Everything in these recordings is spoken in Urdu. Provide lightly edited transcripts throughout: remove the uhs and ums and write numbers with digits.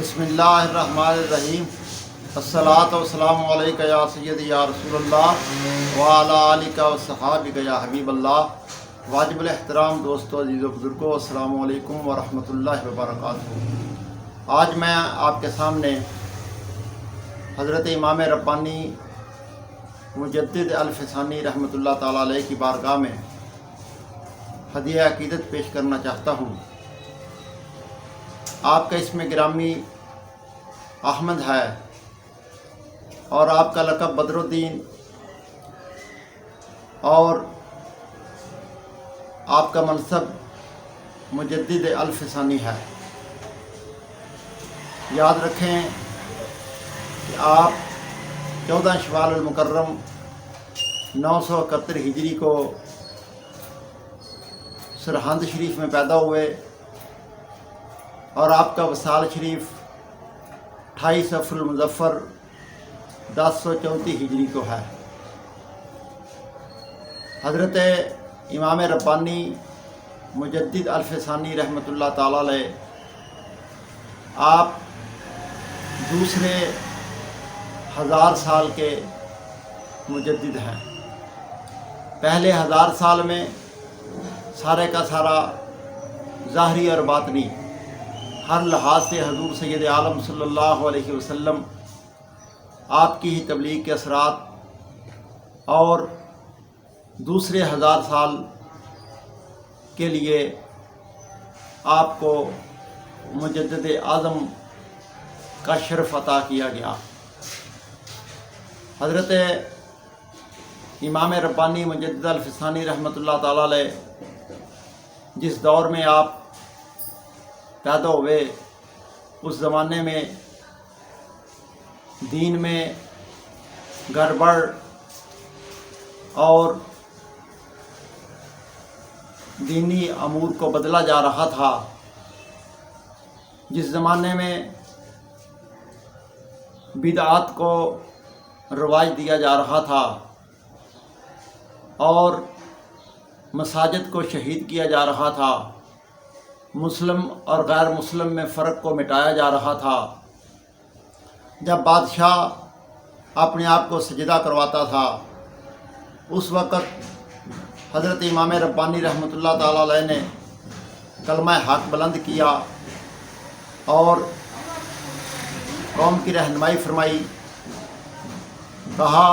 بسم اللہ الرحمن الرحیم۔ الصلاۃ والسلام علیک یا سیدی یا رسول اللہ وعلی آلک و صحابک یا حبیب اللہ۔ واجب الاحترام دوستو، عزیز و بزرگوں، السلام علیکم ورحمۃ اللہ وبرکاتہ۔ آج میں آپ کے سامنے حضرت امام ربانی مجدد الفسانی رحمۃ اللہ تعالیٰ علیہ کی بارگاہ میں ہدیہ عقیدت پیش کرنا چاہتا ہوں۔ آپ کا اسم گرامی احمد ہے اور آپ کا لقب بدر الدین اور آپ کا منصب مجدد الفسانی ہے۔ یاد رکھیں کہ آپ 14 شوال المکرم 971 ہجری کو سرہند شریف میں پیدا ہوئے اور آپ کا وصال شریف 28 صفر المظفر 1034 ہجری کو ہے۔ حضرت امام ربانی مجدد الفسانی رحمۃ اللہ تعالیٰ علیہ آپ دوسرے 1000 سال کے مجدد ہیں۔ پہلے 1000 سال میں سارے کا سارا ظاہری اور باطنی ہر لحاظ سے حضور سید عالم صلی اللہ علیہ وسلم آپ کی ہی تبلیغ کے اثرات اور دوسرے 1000 سال کے لیے آپ کو مجدد اعظم کا شرف عطا کیا گیا۔ حضرت امام ربانی مجدد الفسانی رحمۃ اللہ تعالیٰ علیہ جس دور میں آپ پیدا ہوئے اس زمانے میں دین میں گڑبڑ اور دینی امور کو بدلا جا رہا تھا۔ جس زمانے میں بدعات کو رواج دیا جا رہا تھا اور مساجد کو شہید کیا جا رہا تھا، مسلم اور غیر مسلم میں فرق کو مٹایا جا رہا تھا، جب بادشاہ اپنے آپ کو سجدہ کرواتا تھا، اس وقت حضرت امام ربانی رحمۃ اللہ تعالیٰ علیہ نے کلمہ حق بلند کیا اور قوم کی رہنمائی فرمائی۔ کہا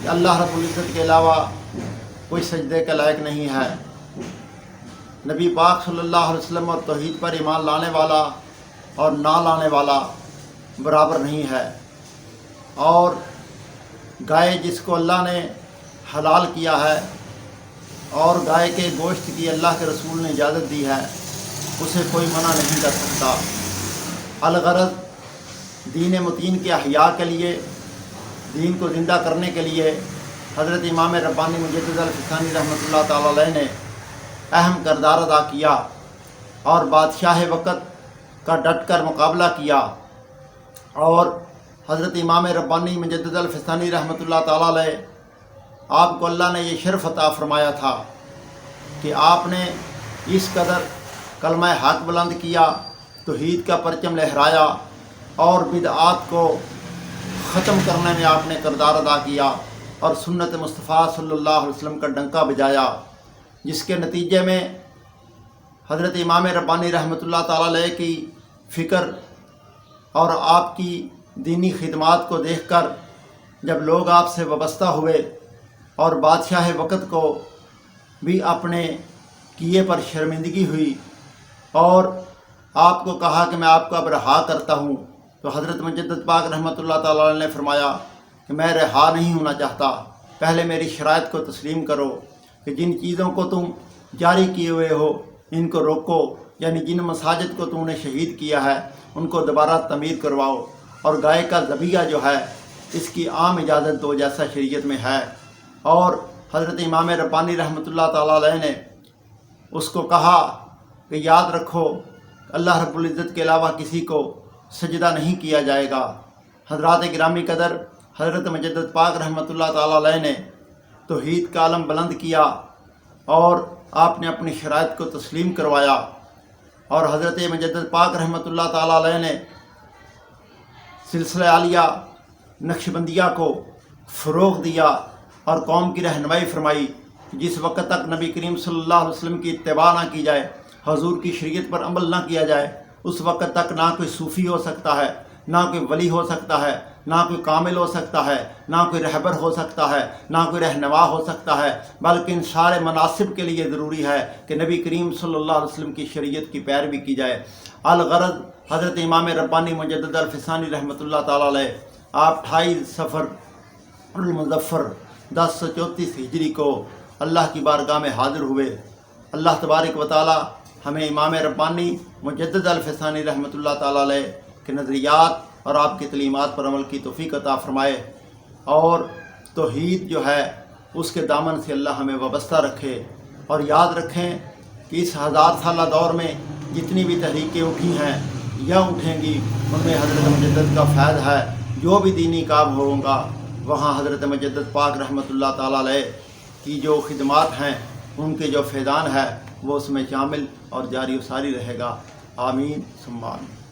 کہ اللہ رب العزت کے علاوہ کوئی سجدے کے لائق نہیں ہے، نبی پاک صلی اللہ علیہ وسلم اور توحید پر ایمان لانے والا اور نہ لانے والا برابر نہیں ہے، اور گائے جس کو اللہ نے حلال کیا ہے اور گائے کے گوشت کی اللہ کے رسول نے اجازت دی ہے، اسے کوئی منع نہیں کر سکتا۔ الغرض دین متین کے احیاء کے لیے، دین کو زندہ کرنے کے لیے حضرت امام ربانی مجدد الفسانی رحمۃ اللہ تعالیٰ علیہ نے اہم کردار ادا کیا اور بادشاہ وقت کا ڈٹ کر مقابلہ کیا، اور حضرت امام ربانی مجدد الفسانی رحمۃ اللہ تعالیٰ علیہ آپ کو اللہ نے یہ شرف عطا فرمایا تھا کہ آپ نے اس قدر کلمہ حق بلند کیا، توحید کا پرچم لہرایا اور بدعات کو ختم کرنے میں آپ نے کردار ادا کیا اور سنت مصطفیٰ صلی اللہ علیہ وسلم کا ڈنکا بجایا، جس کے نتیجے میں حضرت امام ربانی رحمۃ اللہ تعالیٰ علیہ کی فکر اور آپ کی دینی خدمات کو دیکھ کر جب لوگ آپ سے وابستہ ہوئے اور بادشاہ وقت کو بھی اپنے کیے پر شرمندگی ہوئی اور آپ کو کہا کہ میں آپ کو اب رہا کرتا ہوں، تو حضرت مجدد پاک رحمۃ اللہ تعالیٰ علیہ نے فرمایا کہ میں رہا نہیں ہونا چاہتا، پہلے میری شرائط کو تسلیم کرو کہ جن چیزوں کو تم جاری کیے ہوئے ہو ان کو روکو، یعنی جن مساجد کو تم نے شہید کیا ہے ان کو دوبارہ تعمیر کرواؤ، اور گائے کا ذبیحہ جو ہے اس کی عام اجازت دو جیسا شریعت میں ہے۔ اور حضرت امام ربانی رحمۃ اللہ تعالیٰ علیہ نے اس کو کہا کہ یاد رکھو اللہ رب العزت کے علاوہ کسی کو سجدہ نہیں کیا جائے گا۔ حضرات گرامی قدر، حضرت مجدد پاک رحمۃ اللہ تعالیٰ علیہ نے توحید کا علم بلند کیا اور آپ نے اپنی شرائط کو تسلیم کروایا اور حضرت مجدد پاک رحمۃ اللہ تعالیٰ علیہ نے سلسلہ عالیہ نقشبندیہ کو فروغ دیا اور قوم کی رہنمائی فرمائی. جس وقت تک نبی کریم صلی اللہ علیہ وسلم کی اتباع نہ کی جائے، حضور کی شریعت پر عمل نہ کیا جائے، اس وقت تک نہ کوئی صوفی ہو سکتا ہے، نہ کوئی ولی ہو سکتا ہے، نہ کوئی کامل ہو سکتا ہے، نہ کوئی رہبر ہو سکتا ہے، نہ کوئی رہنما ہو سکتا ہے. بلکہ ان سارے مناصب کے لیے ضروری ہے کہ نبی کریم صلی اللہ علیہ وسلم کی شریعت کی پیروی کی جائے. الغرض حضرت امام ربانی مجدد الفسانی رحمۃ اللہ تعالیٰ علیہ آپ 28 صفر المظفر 1034 ہجری کو اللہ کی بارگاہ میں حاضر ہوئے. اللہ تبارک و تعالیٰ ہمیں امام ربانی مجدد الفسانی رحمۃ اللہ تعالیٰ علیہ کے نظریات اور آپ کی تعلیمات پر عمل کی توفیق عطا فرمائے، اور توحید جو ہے اس کے دامن سے اللہ ہمیں وابستہ رکھے. اور یاد رکھیں کہ اس 1000 سالہ دور میں جتنی بھی تحریکیں اٹھی ہیں یا اٹھیں گی، ان میں حضرت مجدد کا فیض ہے. جو بھی دینی کام ہوگا وہاں حضرت مجدد پاک رحمۃ اللہ تعالیٰ علیہ کی جو خدمات ہیں، ان کے جو فیضان ہے وہ اس میں شامل اور جاری و ساری رہے گا. آمین ثم آمین.